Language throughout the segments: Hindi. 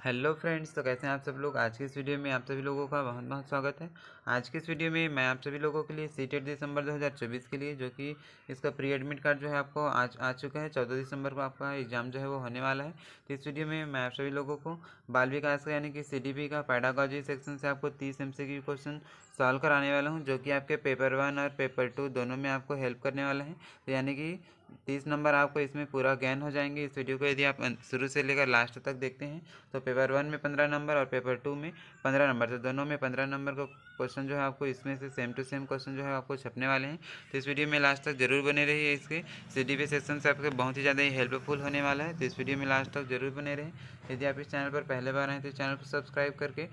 हेलो फ्रेंड्स, तो कैसे हैं आप सब लोग। आज की इस वीडियो में आप सभी लोगों का बहुत बहुत स्वागत है। आज की इस वीडियो में मैं आप सभी लोगों के लिए सीटेट दिसंबर 2024 के लिए, जो कि इसका प्री एडमिट कार्ड जो है आपको आज आ चुका है। 14 दिसंबर को आपका एग्जाम जो है वो होने वाला है। तो इस वीडियो में मैं आप सभी लोगों को बाल विकास का यानी कि CDP का पेडागोजी सेक्शन से आपको 30 MCQ क्वेश्चन सॉल्व कराने वाला हूँ, जो कि आपके पेपर 1 और पेपर 2 दोनों में आपको हेल्प करने वाला है। तो यानी कि 30 नंबर आपको इसमें पूरा ज्ञान हो जाएंगे। इस वीडियो को यदि आप शुरू से लेकर लास्ट तक देखते हैं तो पेपर 1 में 15 नंबर और पेपर 2 में 15 नंबर, तो दोनों में 15 नंबर का क्वेश्चन जो है आपको इसमें से सेम टू सेम क्वेश्चन जो है आपको छपने वाले हैं। तो इस वीडियो में लास्ट तक जरूर बने रहिए। इसके CDP सेक्शन से आपके बहुत ही ज़्यादा ही हेल्पफुल होने वाला है। तो इस वीडियो में लास्ट तक जरूर बने रहें। यदि आप इस चैनल पर पहले बार आए तो चैनल को सब्सक्राइब करके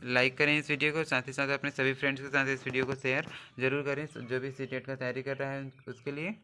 लाइक करें इस वीडियो को, साथ ही साथ अपने सभी फ्रेंड्स के साथ इस वीडियो को शेयर जरूर करें जो भी सीटेट का तैयारी कर रहा है उसके लिए।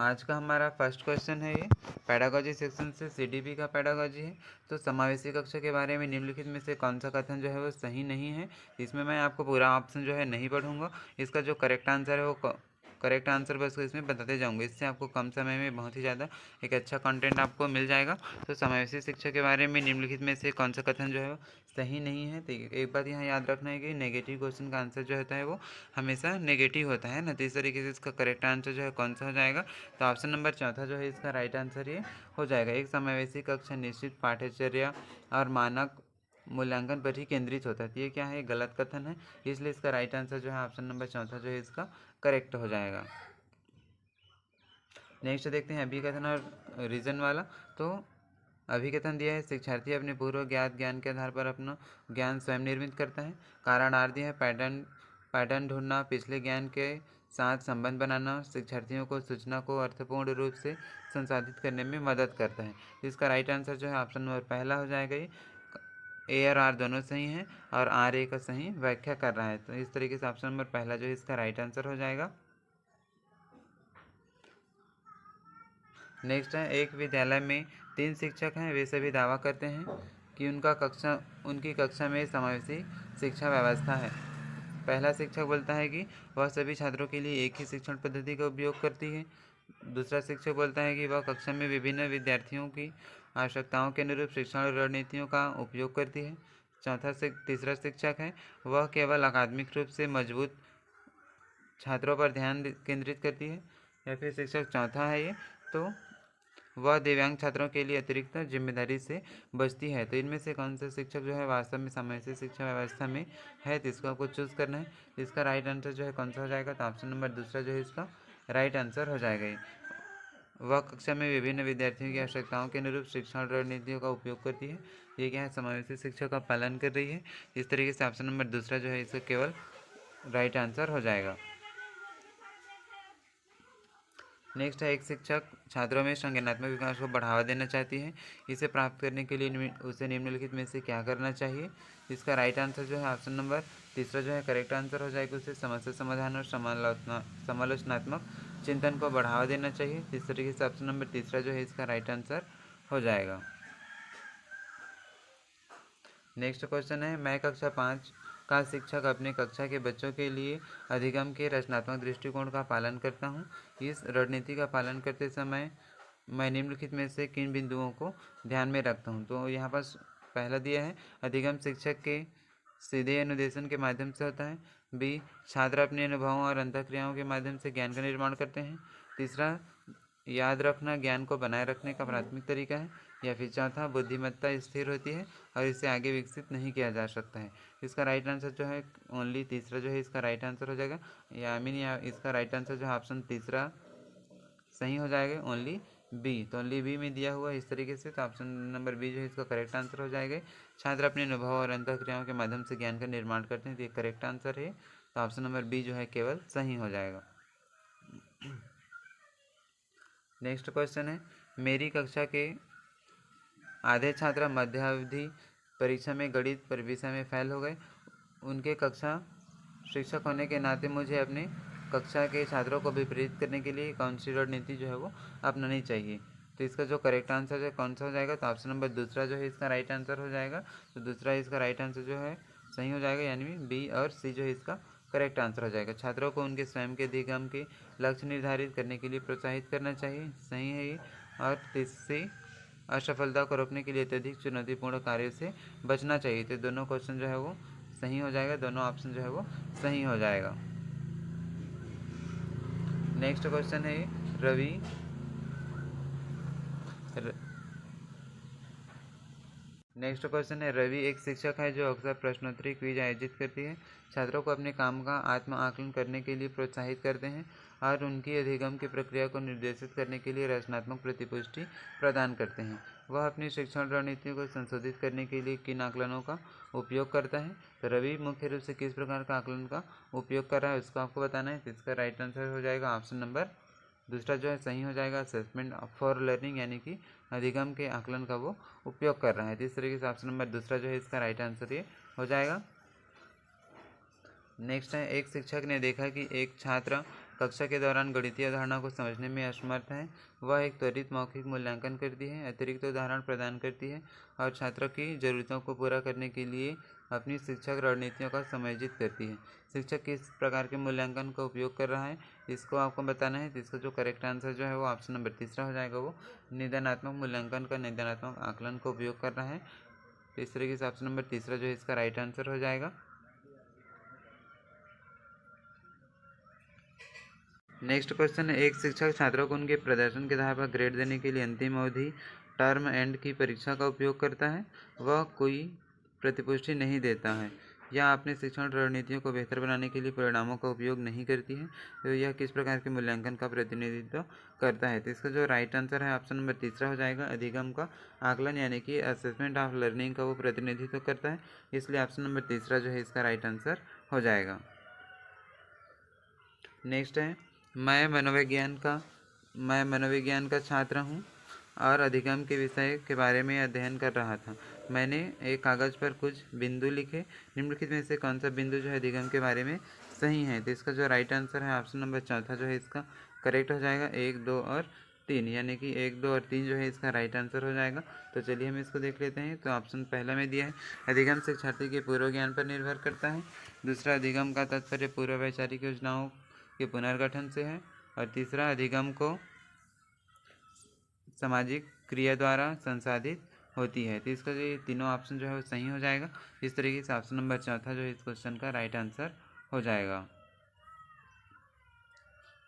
आज का हमारा फर्स्ट क्वेश्चन है, ये पेडागोजी सेक्शन से CDP का पेडागोजी है। तो समावेशी कक्षा के बारे में निम्नलिखित में से कौन सा कथन जो है वो सही नहीं है। इसमें मैं आपको पूरा ऑप्शन जो है नहीं पढ़ूंगा। इसका जो करेक्ट आंसर है वो करेक्ट आंसर बस इसमें बताते जाऊंगे। इससे आपको कम समय में बहुत ही ज़्यादा एक अच्छा कंटेंट आपको मिल जाएगा। तो समावेशी शिक्षा के बारे में निम्नलिखित में से कौन सा कथन जो है वो सही नहीं है। तो एक बात यहाँ याद रखना है कि नेगेटिव क्वेश्चन का आंसर जो होता है वो हमेशा नेगेटिव होता है ना। तो इस तरीके से इसका करेक्ट आंसर जो है कौन सा हो जाएगा, तो ऑप्शन नंबर चौथा जो है इसका राइट आंसर ये हो जाएगा। एक समावेशी कक्षा निश्चित पाठ्यचर्या और मानक मूल्यांकन पर ही केंद्रित होता है। तो ये क्या है, गलत कथन है, इसलिए इसका राइट आंसर जो है ऑप्शन नंबर चौथा जो है इसका करेक्ट हो जाएगा। नेक्स्ट देखते हैं अभिकथन और रीजन वाला। तो अभिकथन दिया है, शिक्षार्थी अपने पूर्व ज्ञात ज्ञान के आधार पर अपना ज्ञान स्वयं निर्मित करता है। कारण आर दिया है, पैटर्न ढूंढना, पिछले ज्ञान के साथ संबंध बनाना शिक्षार्थियों को सूचना को अर्थपूर्ण रूप से संसाधित करने में मदद करता है। इसका राइट आंसर जो है ऑप्शन नंबर पहला हो जाएगा। ये ए और आर दोनों सही हैं और आर ए का सही व्याख्या कर रहा है। तो इस तरीके से ऑप्शन नंबर पहला जो है इसका राइट आंसर हो जाएगा। नेक्स्ट है, एक विद्यालय में 3 शिक्षक हैं, वे सभी दावा करते हैं कि उनकी कक्षा में समावेशी शिक्षा व्यवस्था है। पहला शिक्षक बोलता है कि वह सभी छात्रों के लिए एक ही शिक्षण पद्धति का उपयोग करती है। दूसरा शिक्षक बोलता है कि वह कक्षा में विभिन्न विद्यार्थियों की आवश्यकताओं के अनुरूप शिक्षण रणनीतियों का उपयोग करती है। तीसरा शिक्षक है, वह केवल अकादमिक रूप से मजबूत छात्रों पर ध्यान केंद्रित करती है। या फिर शिक्षक चौथा है ये, तो वह दिव्यांग छात्रों के लिए अतिरिक्त जिम्मेदारी से बचती है। तो इनमें से कौन सा शिक्षक जो है वास्तव में समावेशी शिक्षा व्यवस्था में है, तो इसको आपको चूज़ करना है। इसका राइट आंसर जो है कौन सा हो जाएगा, तो ऑप्शन नंबर दूसरा जो है इसका राइट आंसर हो जाएगा। वह कक्षा में विभिन्न विद्यार्थियों की आवश्यकताओं के अनुरूप शिक्षण रणनीतियों का उपयोग करती है। ये क्या है, समावेशी शिक्षा का पालन कर रही है। इस तरीके से ऑप्शन नंबर दूसरा जो है इसका केवल राइट आंसर हो जाएगा। नेक्स्ट है, एक शिक्षक छात्रों में संज्ञानात्मक विकास को बढ़ावा देना चाहती है। इसे प्राप्त करने के लिए उसे निम्नलिखित में से क्या करना चाहिए। इसका राइट आंसर जो है ऑप्शन नंबर तीसरा जो है करेक्ट आंसर हो जाएगा। उसे समस्या समाधान और समालोचनात्मक चिंतन को बढ़ावा देना चाहिए। इस तरीके से ऑप्शन नंबर तीसरा जो है इसका राइट आंसर हो जाएगा। नेक्स्ट क्वेश्चन है, मैं कक्षा 5 का शिक्षक अपने कक्षा के बच्चों के लिए अधिगम के रचनात्मक दृष्टिकोण का पालन करता हूँ। इस रणनीति का पालन करते समय मैं निम्नलिखित में से किन बिंदुओं को ध्यान में रखता हूँ। तो यहाँ पर पहला दिया है, अधिगम शिक्षक के सीधे अनुदेशन के माध्यम से होता है। बी, छात्र अपने अनुभवों और अंतःक्रियाओं के माध्यम से ज्ञान का निर्माण करते हैं। तीसरा, याद रखना ज्ञान को बनाए रखने का प्राथमिक तरीका है। या फिर चौथा, बुद्धिमत्ता स्थिर होती है और इसे आगे विकसित नहीं किया जा सकता है। इसका राइट आंसर जो है ओनली तीसरा जो है इसका राइट आंसर हो जाएगा। या इसका राइट आंसर जो है ऑप्शन तीसरा सही हो जाएगा, ओनली बी। तो ओनली बी में दिया हुआ इस तरीके से, तो ऑप्शन नंबर बी जो है इसका करेक्ट आंसर हो जाएगा। छात्र अपने अनुभव और अंतःक्रियाओं के माध्यम से ज्ञान का निर्माण करते हैं, तो ये करेक्ट आंसर है। तो ऑप्शन नंबर बी जो है केवल सही हो जाएगा। नेक्स्ट क्वेश्चन है, मेरी कक्षा के आधे छात्र मध्यावधि परीक्षा में गणित विषय में फेल हो गए। उनके कक्षा शिक्षक होने के नाते मुझे अपने कक्षा के छात्रों को विपरीत करने के लिए कौन सी रणनीति जो है वो अपनानी चाहिए। तो इसका जो करेक्ट आंसर है कौन सा हो जाएगा, तो ऑप्शन नंबर दूसरा जो है इसका राइट आंसर हो जाएगा। तो दूसरा इसका राइट आंसर जो है सही हो जाएगा, यानी बी और सी जो है इसका करेक्ट आंसर हो जाएगा। छात्रों को उनके स्वयं के अधिगम के लक्ष्य निर्धारित करने के लिए प्रोत्साहित करना चाहिए, सही है ये। और तीसरी असफलता को रोकने के लिए अत्यधिक चुनौतीपूर्ण कार्यों से बचना चाहिए। तो दोनों क्वेश्चन जो है वो सही हो जाएगा, दोनों ऑप्शन जो है वो सही हो जाएगा। नेक्स्ट क्वेश्चन है रवि नेक्स्ट क्वेश्चन है रवि एक शिक्षक है जो अक्सर प्रश्नोत्तरी क्विज आयोजित करती है, छात्रों को अपने काम का आत्म आकलन करने के लिए प्रोत्साहित करते हैं और उनकी अधिगम की प्रक्रिया को निर्देशित करने के लिए रचनात्मक प्रतिपुष्टि प्रदान करते हैं। वह अपनी शिक्षण रणनीतियों को संशोधित करने के लिए किन आकलनों का उपयोग करता है? तो रवि मुख्य रूप से किस प्रकार का आकलन का उपयोग कर रहा है उसको आपको बताना है। तो इसका राइट आंसर हो जाएगा ऑप्शन नंबर दूसरा जो है सही हो जाएगा, असेसमेंट फॉर लर्निंग यानी कि अधिगम के आकलन का वो उपयोग कर रहा है। तो इस तरीके से ऑप्शन नंबर दूसरा जो है इसका राइट आंसर ये हो जाएगा। नेक्स्ट है एक शिक्षक ने देखा कि एक छात्र कक्षा के दौरान गणितीय अवधारणा को समझने में असमर्थ है। वह एक त्वरित मौखिक मूल्यांकन करती है, अतिरिक्त उदाहरण प्रदान करती है और छात्र की ज़रूरतों को पूरा करने के लिए अपनी शिक्षक रणनीतियों का समायोजित करती है। शिक्षक किस प्रकार के मूल्यांकन का उपयोग कर रहा है इसको आपको बताना है। तो इसका जो करेक्ट आंसर जो है वो ऑप्शन नंबर तीसरा हो जाएगा, वो निदानात्मक मूल्यांकन का निदानात्मक आकलन का उपयोग कर रहा है। तो इस तरीके से ऑप्शन नंबर तीसरा जो है इसका राइट आंसर हो जाएगा। नेक्स्ट क्वेश्चन है एक शिक्षक छात्रों को उनके प्रदर्शन के आधार पर ग्रेड देने के लिए अंतिम अवधि टर्म एंड की परीक्षा का उपयोग करता है। वह कोई प्रतिपुष्टि नहीं देता है या अपने शिक्षण रणनीतियों को बेहतर बनाने के लिए परिणामों का उपयोग नहीं करती है। तो यह किस प्रकार के मूल्यांकन का प्रतिनिधित्व करता है? तो इसका जो राइट आंसर है ऑप्शन नंबर तीसरा हो जाएगा, अधिगम का आकलन यानी कि असेसमेंट ऑफ लर्निंग का वो प्रतिनिधित्व करता है, इसलिए ऑप्शन नंबर तीसरा जो है इसका राइट आंसर हो जाएगा। नेक्स्ट है मैं मनोविज्ञान का छात्र हूँ और अधिगम के विषय के बारे में अध्ययन कर रहा था। मैंने एक कागज़ पर कुछ बिंदु लिखे, निम्नलिखित में से कौन सा बिंदु जो है अधिगम के बारे में सही है? तो इसका जो राइट आंसर है ऑप्शन नंबर चौथा जो है इसका करेक्ट हो जाएगा, 1, 2 और 3 यानी कि 1, 2 और 3 जो है इसका राइट आंसर हो जाएगा। तो चलिए हम इसको देख लेते हैं। तो ऑप्शन पहला में दिया है अधिगम शिक्षार्थी के पूर्व ज्ञान पर निर्भर करता है। दूसरा अधिगम का तात्पर्य पूर्व वैचारिक योजनाओं के पुनर्गठन से है और तीसरा अधिगम को सामाजिक क्रिया द्वारा संसाधित होती है। तो इसका जो ये तीनों ऑप्शन जो है वो सही हो जाएगा। इस तरीके से ऑप्शन नंबर चौथा जो है इस क्वेश्चन का राइट आंसर हो जाएगा।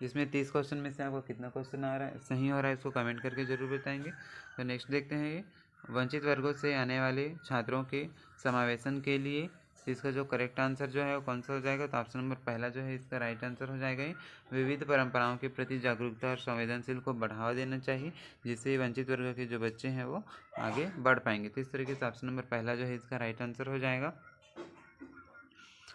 इसमें 30 क्वेश्चन में से आपको कितना क्वेश्चन आ रहा है सही हो रहा है इसको कमेंट करके ज़रूर बताएंगे। तो नेक्स्ट देखते हैं ये वंचित वर्गों से आने वाले छात्रों के समावेशन के लिए इसका जो करेक्ट आंसर जो है वो कौन सा हो जाएगा? तो ऑप्शन नंबर पहला जो है इसका राइट आंसर हो जाएगा। विविध परंपराओं के प्रति जागरूकता और संवेदनशील को बढ़ावा देना चाहिए, जिससे वंचित वर्ग के जो बच्चे हैं वो आगे बढ़ पाएंगे। तो इस तरीके से ऑप्शन नंबर पहला जो है इसका राइट आंसर हो जाएगा।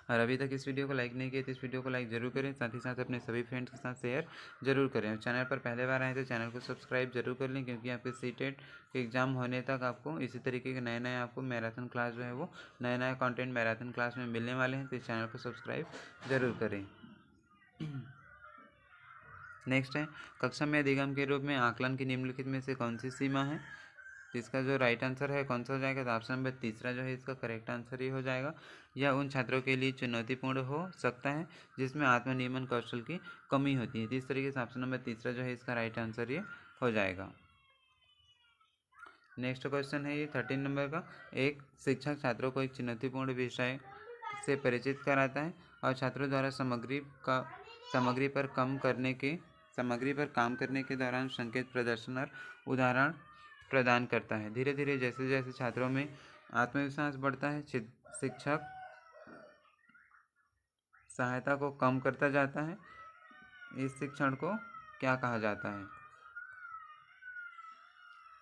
और अभी तक इस वीडियो को लाइक नहीं किया तो इस वीडियो को लाइक जरूर करें, साथ ही साथ अपने सभी फ्रेंड्स के साथ शेयर जरूर करें। और चैनल पर पहले बार आए तो चैनल को सब्सक्राइब जरूर कर लें, क्योंकि आपके सीटेट के एग्ज़ाम होने तक आपको इसी तरीके के नए नए आपको मैराथन क्लास जो है वो नए नए कंटेंट मैराथन क्लास में मिलने वाले हैं। तो इस चैनल को सब्सक्राइब जरूर करें। नेक्स्ट है कक्षा में अधिगम के रूप में आकलन की निम्नलिखित में से कौन सी सीमा है? इसका जो राइट आंसर है कौन सा हो जाएगा? तो ऑप्शन नंबर तीसरा जो है इसका करेक्ट आंसर ही हो जाएगा। यह उन छात्रों के लिए चुनौतीपूर्ण हो सकता है जिसमें आत्मनियमन कौशल की कमी होती है। तो इस तरीके से ऑप्शन नंबर तीसरा जो है इसका राइट आंसर ये हो जाएगा। नेक्स्ट क्वेश्चन है ये 13 नंबर का एक शिक्षक छात्रों को एक चुनौतीपूर्ण विषय से परिचित कराता है और छात्रों द्वारा सामग्री पर काम करने के दौरान संकेत प्रदर्शन और उदाहरण प्रदान करता है। धीरे धीरे जैसे जैसे छात्रों में आत्मविश्वास बढ़ता है, शिक्षक सहायता को कम करता जाता है। इस शिक्षण को क्या कहा जाता है?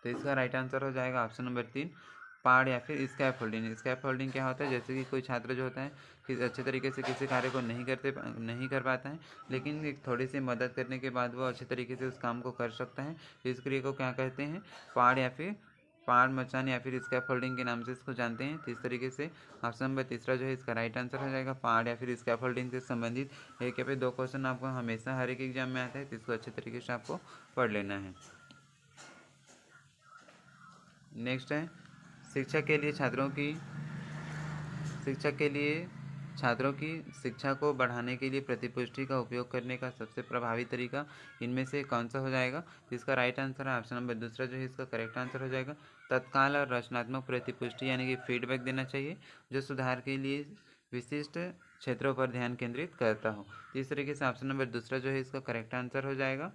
तो इसका राइट आंसर हो जाएगा ऑप्शन नंबर 3, पार्ट या फिर स्कैप होल्डिंग। स्कैप होल्डिंग क्या होता है? जैसे कि कोई छात्र जो होता है कि अच्छे तरीके से किसी कार्य को नहीं कर पाता है, लेकिन एक थोड़ी सी मदद करने के बाद वो अच्छे तरीके से उस काम को कर सकता है। इस क्रिया को क्या कहते हैं? पार्ट या फिर पार मचान या फिर स्कैप होल्डिंग के नाम से इसको जानते हैं। तो इस तरीके से ऑप्शन नंबर तीसरा जो है इसका राइट आंसर हो जाएगा। पार्ट या फिर स्कैप होल्डिंग से संबंधित एक या फिर 2 क्वेश्चन आपको हमेशा हर एक एग्जाम में आता है, तो इसको अच्छे तरीके से आपको पढ़ लेना है। नेक्स्ट है शिक्षक के लिए छात्रों की शिक्षा को बढ़ाने के लिए प्रतिपुष्टि का उपयोग करने का सबसे प्रभावी तरीका इनमें से कौन सा हो जाएगा? तो इसका राइट आंसर है ऑप्शन नंबर दूसरा जो है इसका करेक्ट आंसर हो जाएगा। तत्काल और रचनात्मक प्रतिपुष्टि यानी कि फीडबैक देना चाहिए जो सुधार के लिए विशिष्ट क्षेत्रों पर ध्यान केंद्रित करता हो। तो इस तरीके से ऑप्शन नंबर दूसरा जो है इसका करेक्ट आंसर हो जाएगा।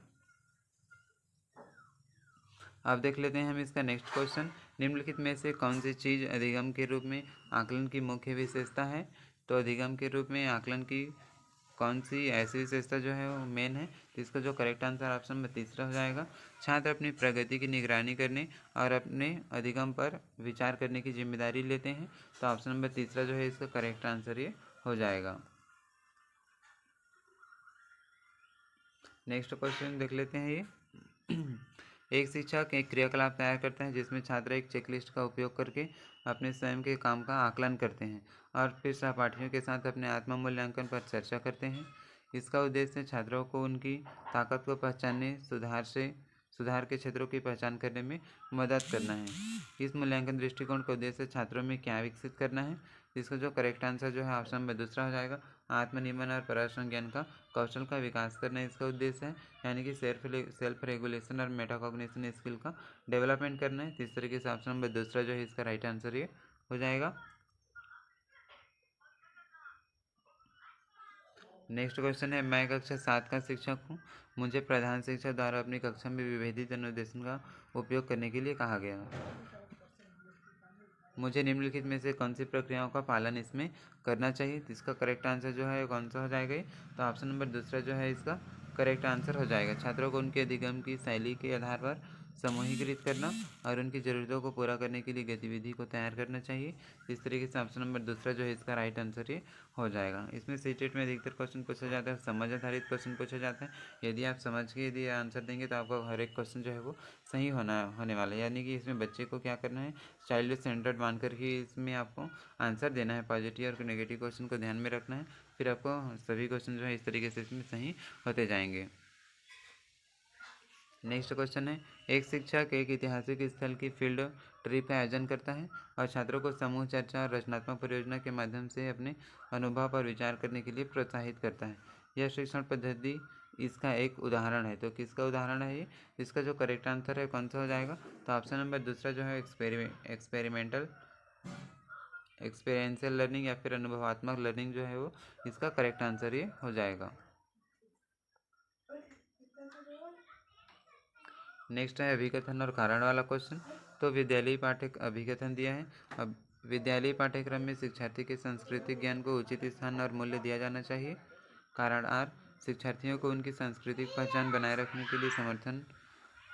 अब देख लेते हैं हम इसका नेक्स्ट क्वेश्चन। निम्नलिखित में से कौन सी चीज़ अधिगम के रूप में आकलन की मुख्य विशेषता है? तो अधिगम के रूप में आकलन की कौन सी ऐसी विशेषता जो है वो मेन है? तो इसका जो करेक्ट आंसर ऑप्शन नंबर तीसरा हो जाएगा। छात्र अपनी प्रगति की निगरानी करने और अपने अधिगम पर विचार करने की जिम्मेदारी लेते हैं। तो ऑप्शन नंबर तीसरा जो है इसका करेक्ट आंसर ये हो जाएगा। नेक्स्ट क्वेश्चन देख लेते हैं ये। एक शिक्षक एक क्रियाकलाप तैयार करता है जिसमें छात्र एक चेकलिस्ट का उपयोग करके अपने स्वयं के काम का आकलन करते हैं और फिर सहपाठियों के साथ अपने आत्म मूल्यांकन पर चर्चा करते हैं। इसका उद्देश्य छात्रों को उनकी ताकत को पहचानने, सुधार के क्षेत्रों की पहचान करने में मदद करना है। इस मूल्यांकन दृष्टिकोण का उद्देश्य छात्रों में क्या विकसित करना है? इसका जो करेक्ट आंसर जो है ऑप्शन नंबर दूसरा हो जाएगा। आत्मनियमन और प्रदर्शन ज्ञान का कौशल का विकास करना इसका उद्देश्य है, यानी कि सेल्फ रेगुलेशन और मेटाकॉग्निशन स्किल का डेवलपमेंट करना है। इस तरीके से ऑप्शन नंबर दूसरा जो है इसका राइट आंसर ये हो जाएगा। नेक्स्ट क्वेश्चन है, मैं कक्षा 7 का शिक्षक हूँ। मुझे प्रधान शिक्षक द्वारा अपनी कक्षा में विभेदित अनुदेशन का उपयोग करने के लिए कहा गया। मुझे निम्नलिखित में से कौन सी प्रक्रियाओं का पालन इसमें करना चाहिए? तो इसका करेक्ट आंसर जो है कौन सा हो जाएगा? तो ऑप्शन नंबर दूसरा जो है इसका करेक्ट आंसर हो जाएगा। छात्रों को उनके अधिगम की शैली के आधार पर समूहीकृत करना और उनकी ज़रूरतों को पूरा करने के लिए गतिविधि को तैयार करना चाहिए। इस तरीके से ऑप्शन नंबर दूसरा जो है इसका राइट आंसर ये हो जाएगा। इसमें सीटेट में अधिकतर क्वेश्चन पूछा जाता है, समझ आधारित क्वेश्चन पूछा जाता है। यदि आप समझ के यदि आंसर देंगे तो आपका हर एक क्वेश्चन जो है वो सही होने वाला है। यानी कि इसमें बच्चे को क्या करना है, चाइल्ड सेंटर्ड मान कर ही इसमें आपको आंसर देना है। पॉजिटिव और नेगेटिव क्वेश्चन को ध्यान में रखना है, फिर आपको सभी क्वेश्चन जो है इस तरीके से इसमें सही होते जाएंगे। नेक्स्ट क्वेश्चन है, एक शिक्षक एक ऐतिहासिक स्थल की फील्ड ट्रिप का आयोजन करता है और छात्रों को समूह चर्चा और रचनात्मक परियोजना के माध्यम से अपने अनुभव पर विचार करने के लिए प्रोत्साहित करता है। यह शिक्षण पद्धति इसका एक उदाहरण है। तो किसका उदाहरण है ये? इसका जो करेक्ट आंसर है कौन सा हो जाएगा? तो ऑप्शन नंबर दूसरा जो है एक्सपेरियंशियल लर्निंग या फिर अनुभवात्मक लर्निंग जो है वो इसका करेक्ट आंसर ये हो जाएगा। नेक्स्ट है अभिकथन और कारण वाला क्वेश्चन। तो विद्यालयी अभिकथन दिया है। अब विद्यालयी पाठ्यक्रम में शिक्षार्थी के सांस्कृतिक ज्ञान को उचित स्थान और मूल्य दिया जाना चाहिए। कारण आर, शिक्षार्थियों को उनकी सांस्कृतिक पहचान बनाए रखने के लिए समर्थन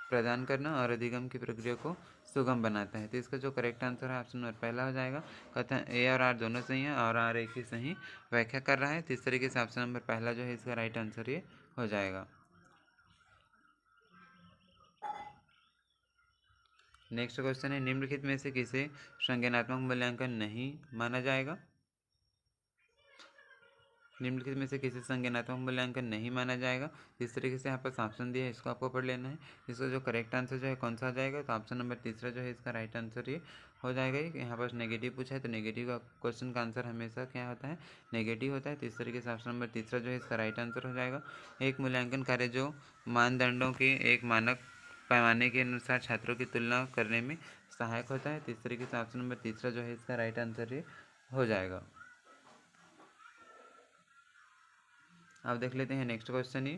प्रदान करना और अधिगम की प्रक्रिया को सुगम बनाता है। तो इसका जो करेक्ट आंसर है ऑप्शन नंबर पहला हो जाएगा। कथन ए और आर दोनों सही हैं और आर एक ही सही व्याख्या कर रहा है। तो इस तरीके से ऑप्शन नंबर पहला जो है इसका राइट आंसर ये हो जाएगा। नेक्स्ट क्वेश्चन है, निम्नलिखित में से किसे संज्ञानात्मक मूल्यांकन नहीं माना जाएगा? निम्नलिखित में से किसी संज्ञानात्मक मूल्यांकन नहीं माना जाएगा। इस तरीके से यहाँ पर ऑप्शन दिया है, इसको आपको पढ़ लेना है। इसका जो करेक्ट आंसर जो है कौन सा आ जाएगा? तो ऑप्शन नंबर तीसरा जो है इसका राइट आंसर ये हो जाएगा। यहाँ पर नेगेटिव पूछा है तो नेगेटिव का क्वेश्चन का आंसर हमेशा क्या होता है? नेगेटिव होता है। तो इस तरीके से ऑप्शन नंबर तीसरा जो है इसका राइट आंसर हो जाएगा। एक मूल्यांकन कार्य जो मानदंडों के एक मानक पैमाने के अनुसार छात्रों की तुलना करने में सहायक होता है। तो इस तरीके से ऑप्शन नंबर तीसरा जो है इसका राइट आंसर ये हो जाएगा। अब देख लेते हैं नेक्स्ट क्वेश्चन ही,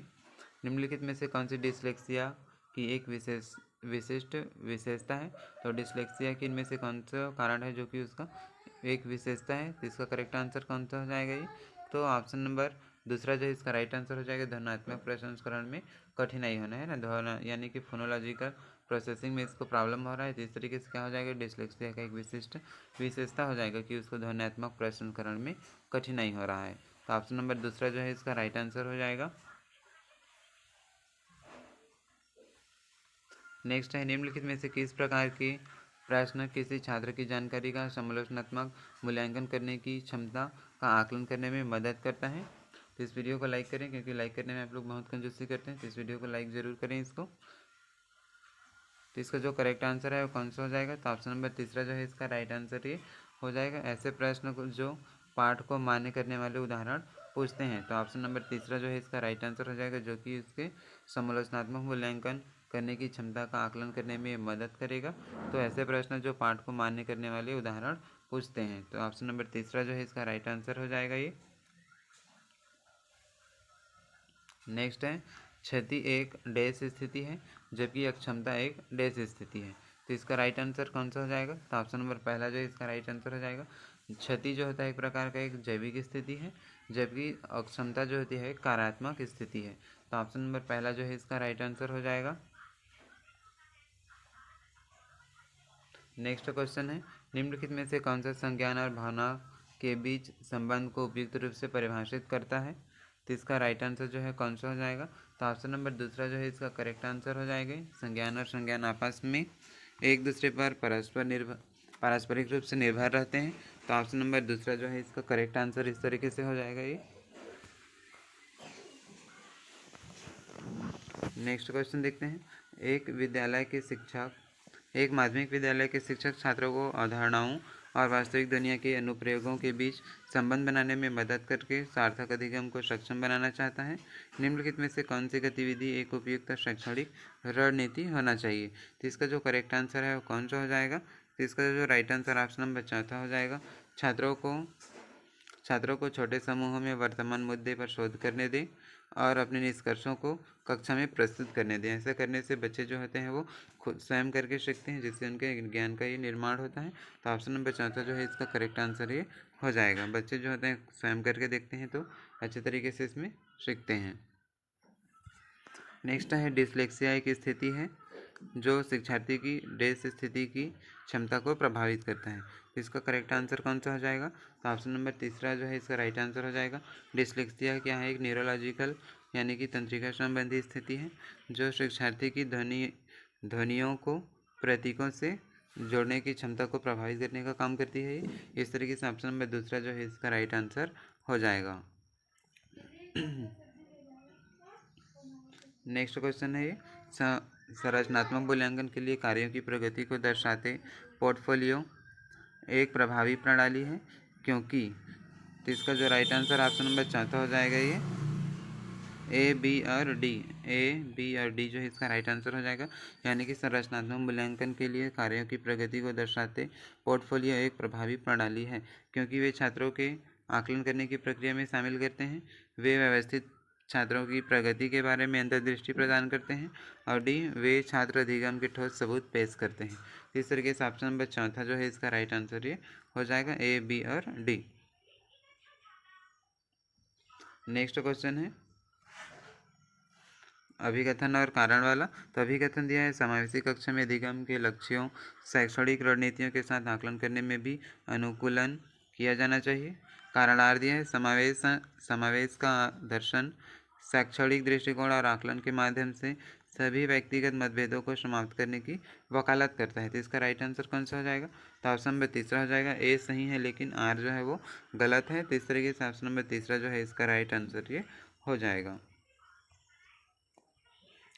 निम्नलिखित में से कौन सी डिसलेक्सिया की एक विशिष्ट विशेषता है? तो डिसलेक्सिया की इनमें से कौन सा कारण है जो कि उसका एक विशेषता है? तो इसका करेक्ट आंसर कौन सा हो जाएगा ये? तो ऑप्शन नंबर दूसरा जो इसका राइट आंसर हो जाएगा, ध्वन्यात्मक प्रसंस्करण में कठिनाई होना है ना, ध्वन यानी कि फोनोलॉजिकल प्रोसेसिंग में इसको प्रॉब्लम हो रहा है। तो इस तरीके से क्या हो जाएगा, डिसलेक्सिया का एक विशिष्ट विशेषता हो जाएगा कि उसको ध्वन्यात्मक प्रसंस्करण में कठिनाई हो रहा है। तो ऑप्शन नंबर दूसरा जो है इसका राइट आंसर हो जाएगा। नेक्स्ट है, निम्नलिखित में से किस प्रकार के प्रश्न किसी छात्र की जानकारी का समालोचनात्मक मूल्यांकन करने की क्षमता का आकलन करने में मदद करता है? तो इस वीडियो को लाइक करें, क्योंकि लाइक करने में आप लोग बहुत कंजूसी करते हैं। तो इस वीडियो को लाइक ज़रूर करें इसको। तो इसका जो करेक्ट आंसर है वो कौन सा हो जाएगा? तो ऑप्शन नंबर तीसरा जो है इसका राइट आंसर ये हो जाएगा। ऐसे प्रश्न को जो पाठ को मान्य करने वाले उदाहरण पूछते हैं। तो ऑप्शन नंबर तीसरा जो है इसका राइट आंसर हो जाएगा, जो कि उसके समालोचनात्मक मूल्यांकन करने की क्षमता का आकलन करने में मदद करेगा। तो ऐसे प्रश्न जो पाठ को मान्य करने वाले उदाहरण पूछते हैं। तो ऑप्शन नंबर तीसरा जो है इसका राइट आंसर हो जाएगा ये। नेक्स्ट है, क्षति एक डैश स्थिति है जबकि अक्षमता एक डैश स्थिति है। तो इसका राइट आंसर कौन सा हो जाएगा? तो ऑप्शन नंबर पहला जो है इसका राइट आंसर हो जाएगा। क्षति जो होता है एक प्रकार का एक जैविक स्थिति है, जबकि अक्षमता जो होती है कार्यात्मक स्थिति है। तो ऑप्शन नंबर पहला जो है इसका राइट आंसर हो जाएगा। नेक्स्ट क्वेश्चन है, निम्नलिखित में से कौन सा संज्ञान और भावना के बीच संबंध को उपयुक्त रूप से परिभाषित करता है? तो इसका राइट आंसर जो है कौन सा हो जाएगा? तो ऑप्शन नंबर दूसरा जो है इसका करेक्ट आंसर हो जाएगा। संज्ञान और संज्ञान आपस में एक दूसरे पर पारस्परिक रूप से निर्भर रहते हैं। तो ऑप्शन नंबर दूसरा जो है इसका करेक्ट आंसर इस तरीके से हो जाएगा ये। नेक्स्ट क्वेश्चन देखते हैं, एक माध्यमिक विद्यालय के शिक्षक छात्रों को अवधारणाओं और वास्तविक दुनिया के अनुप्रयोगों के बीच संबंध बनाने में मदद करके सार्थक अधिगम को सक्षम बनाना चाहता है। निम्नलिखित में से कौन सी गतिविधि एक उपयुक्त शैक्षणिक रणनीति होना चाहिए? तो इसका जो करेक्ट आंसर है वो कौन सा हो जाएगा? तो इसका जो राइट आंसर ऑप्शन नंबर चौथा हो जाएगा। छात्रों को छोटे समूहों में वर्तमान मुद्दे पर शोध करने दें और अपने निष्कर्षों को कक्षा में प्रस्तुत करने दें। ऐसा करने से बच्चे जो होते हैं वो खुद स्वयं करके सीखते हैं, जिससे उनके ज्ञान का ये निर्माण होता है। तो ऑप्शन नंबर चौथा जो है इसका करेक्ट आंसर ये हो जाएगा। बच्चे जो होते हैं स्वयं करके देखते हैं तो अच्छे तरीके से इसमें सीखते हैं। नेक्स्ट है, डिसलेक्सिया एक स्थिति है जो शिक्षार्थी की डैश स्थिति की क्षमता को प्रभावित करता है। तो इसका करेक्ट आंसर कौन सा हो जाएगा? तो ऑप्शन नंबर तीसरा जो है इसका राइट आंसर हो जाएगा। डिसलेक्सिया क्या है? एक न्यूरोलॉजिकल यानी कि तंत्रिका संबंधी स्थिति है जो शिक्षार्थी की ध्वनियों को प्रतीकों से जोड़ने की क्षमता को प्रभावित करने का काम करती है। इस तरीके से ऑप्शन नंबर दूसरा जो है इसका राइट आंसर हो जाएगा। नेक्स्ट क्वेश्चन है ये, संरचनात्मक मूल्यांकन के लिए कार्यों की प्रगति को दर्शाते पोर्टफोलियो एक प्रभावी प्रणाली है क्योंकि। तो इसका जो राइट आंसर ऑप्शन नंबर चौथा हो जाएगा ये, ए बी और डी जो है इसका राइट आंसर हो जाएगा। यानी कि संरचनात्मक मूल्यांकन के लिए कार्यों की प्रगति को दर्शाते पोर्टफोलियो एक प्रभावी प्रणाली है क्योंकि वे छात्रों के आकलन करने की प्रक्रिया में शामिल करते हैं, वे व्यवस्थित छात्रों की प्रगति के बारे में अंतर्दृष्टि प्रदान करते हैं, और डी, वे छात्र अधिगम के ठोस सबूत पेश करते हैं। इस तरीके से ऑप्शन नंबर चौथा जो है इसका राइट आंसर ये हो जाएगा, ए बी और डी। नेक्स्ट क्वेश्चन है अभिकथन और कारण वाला। तो अभिकथन दिया है, समावेशी कक्षा में अधिगम के लक्ष्यों शैक्षणिक रणनीतियों के साथ आकलन करने में भी अनुकूलन किया जाना चाहिए। कारण आर दिया है, समावेश का दर्शन शैक्षणिक दृष्टिकोण और आकलन के माध्यम से सभी व्यक्तिगत मतभेदों को समाप्त करने की वकालत करता है। तो इसका राइट आंसर कौन सा हो जाएगा? तो ऑप्शन नंबर तीसरा हो जाएगा। ए सही है लेकिन आर जो है वो गलत है। तो इस तरीके से ऑप्शन नंबर तीसरा जो है इसका राइट आंसर ये हो जाएगा।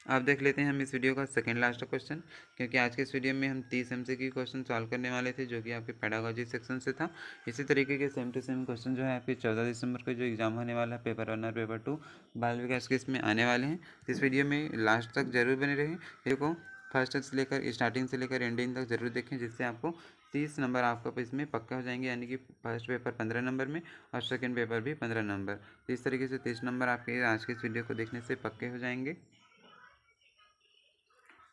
अब देख लेते हैं हम इस वीडियो का सेकेंड लास्ट क्वेश्चन, क्योंकि आज के इस वीडियो में हम 30 MCQ क्वेश्चन सॉल्व करने वाले थे जो कि आपके पेडागोजी सेक्शन से था। इसी तरीके के सेम टू सेम क्वेश्चन जो है आपके 14 दिसंबर को जो एग्जाम होने वाला है पेपर 1 और पेपर 2 बाल विकास के इसमें आने वाले हैं। इस वीडियो में लास्ट तक जरूर बने रहें। वीडियो को फर्स्ट से लेकर स्टार्टिंग से लेकर एंडिंग तक जरूर देखें, जिससे आपको 30 नंबर आपको इसमें पक्का हो जाएंगे। यानी कि फर्स्ट पेपर 15 नंबर में और सेकेंड पेपर भी 15 नंबर। तो इस तरीके से 30 नंबर आपके आज के इस वीडियो को देखने से पक्के हो जाएंगे।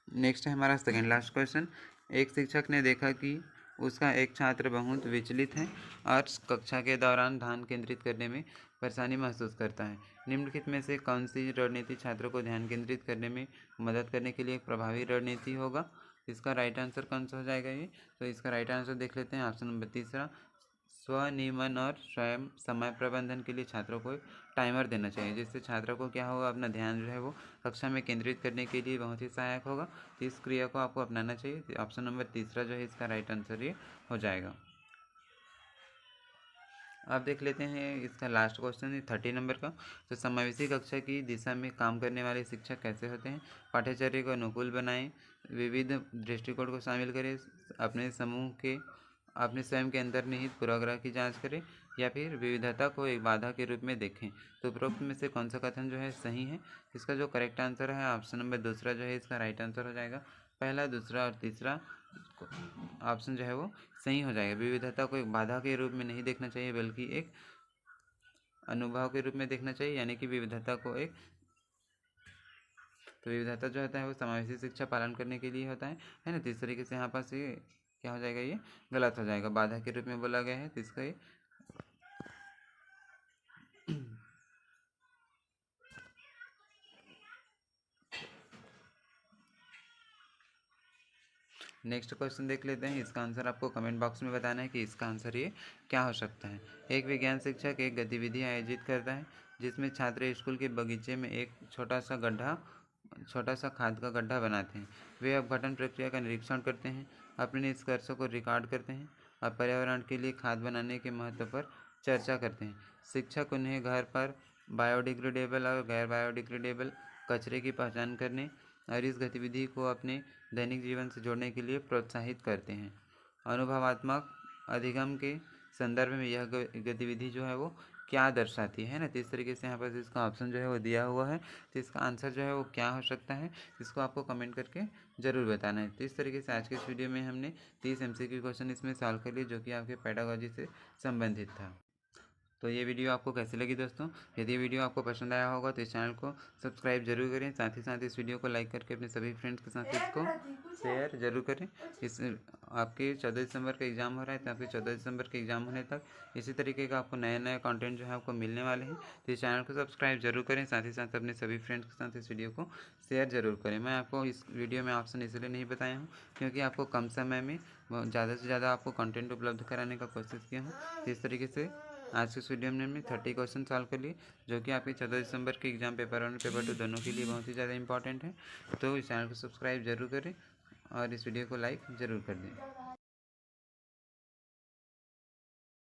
नेक्स्ट है हमारा सेकेंड लास्ट क्वेश्चन। एक शिक्षक ने देखा कि उसका एक छात्र बहुत विचलित है और कक्षा के दौरान ध्यान केंद्रित करने में परेशानी महसूस करता है। निम्नलिखित में से कौन सी रणनीति छात्रों को ध्यान केंद्रित करने में मदद करने के लिए एक प्रभावी रणनीति होगा? इसका राइट आंसर कौन सा हो जाएगा ये? तो इसका राइट आंसर देख लेते हैं। ऑप्शन नंबर तीसरा, स्वनियमन और स्वयं समय प्रबंधन के लिए छात्रों को एक टाइमर देना चाहिए, जिससे छात्रों को क्या होगा, अपना ध्यान जो है वो कक्षा में केंद्रित करने के लिए बहुत ही सहायक होगा। तो इस क्रिया को आपको अपनाना चाहिए। ऑप्शन नंबर तीसरा जो है इसका राइट आंसर ये हो जाएगा। अब देख लेते हैं इसका लास्ट क्वेश्चन है 30 नंबर का। तो समावेशी कक्षा की दिशा में काम करने वाले शिक्षक कैसे होते हैं? पाठ्यचर्या को अनुकूल बनाएं, विविध दृष्टिकोण को शामिल करें, अपने समूह के अपने स्वयं के अंतर निहित पूर्वाग्रह की जांच करें या फिर विविधता को एक बाधा के रूप में देखें। तो उपरोक्त में से कौन सा कथन जो है सही है? इसका जो करेक्ट आंसर है ऑप्शन नंबर दूसरा जो है इसका राइट आंसर हो जाएगा। पहला, दूसरा और तीसरा ऑप्शन जो है वो सही हो जाएगा। विविधता को एक बाधा के रूप में नहीं देखना चाहिए बल्कि एक अनुभव के रूप में देखना चाहिए, यानी कि विविधता को एक, तो विविधता जो होता है वो समावेशी शिक्षा पालन करने के लिए होता है ना। तो इस तरीके से यहाँ पास ये क्या हो जाएगा, ये गलत हो जाएगा, बाधा के रूप में बोला गया है, तो इसका ये नेक्स्ट क्वेश्चन देख लेते हैं। इसका आंसर आपको कमेंट बॉक्स में बताना है कि इसका आंसर ये क्या हो सकता है। एक विज्ञान शिक्षक एक गतिविधि आयोजित करता है जिसमें छात्र स्कूल के बगीचे में एक छोटा सा खाद का गड्ढा बनाते हैं। वे अपघटन प्रक्रिया का निरीक्षण करते हैं, अपने निष्कर्षों को रिकॉर्ड करते हैं और पर्यावरण के लिए खाद बनाने के महत्व पर चर्चा करते हैं। शिक्षक उन्हें घर पर बायोडिग्रेडेबल और गैर बायोडिग्रेडेबल कचरे की पहचान करने और इस गतिविधि को अपने दैनिक जीवन से जोड़ने के लिए प्रोत्साहित करते हैं। अनुभवात्मक अधिगम के संदर्भ में यह गतिविधि जो है वो क्या दर्शाती है ना। तो इस तरीके से यहाँ पर इसका ऑप्शन जो है वो दिया हुआ है, तो इसका आंसर जो है वो क्या हो सकता है, इसको आपको कमेंट करके ज़रूर बताना है। तो इस तरीके से आज के इस वीडियो में हमने 30 MCQ क्वेश्चन इसमें सॉल्व कर लिए जो कि आपके पेडागोजी से संबंधित था। तो ये वीडियो आपको कैसी लगी दोस्तों? यदि ये वीडियो आपको पसंद आया होगा तो इस चैनल को सब्सक्राइब जरूर करें, साथ ही साथ इस वीडियो को लाइक करके अपने सभी फ्रेंड्स के साथ इसको शेयर जरूर करें। इस आपके 14 दिसंबर का एग्ज़ाम हो रहा है, तो आपके 14 दिसंबर के एग्ज़ाम होने तक इसी तरीके का आपको नया नया कंटेंट जो है आपको मिलने वाले हैं। तो इस चैनल को सब्सक्राइब जरूर करें, साथ ही साथ अपने सभी फ्रेंड्स के साथ इस वीडियो को शेयर जरूर करें। मैं आपको इस वीडियो में ऑप्शन इसलिए नहीं बताया हूँ क्योंकि आपको कम समय में ज़्यादा से ज़्यादा आपको कंटेंट उपलब्ध कराने का कोशिश किया हूँ। तो इस तरीके से आज के इस वीडियो में हमने 30 क्वेश्चन सॉल्व कर लिए जो कि आपके 14 दिसंबर के एग्जाम पेपर 1 और पेपर 2 दोनों के लिए बहुत ही ज़्यादा इंपॉर्टेंट है। तो इस चैनल को सब्सक्राइब जरूर करें और इस वीडियो को लाइक ज़रूर कर दें।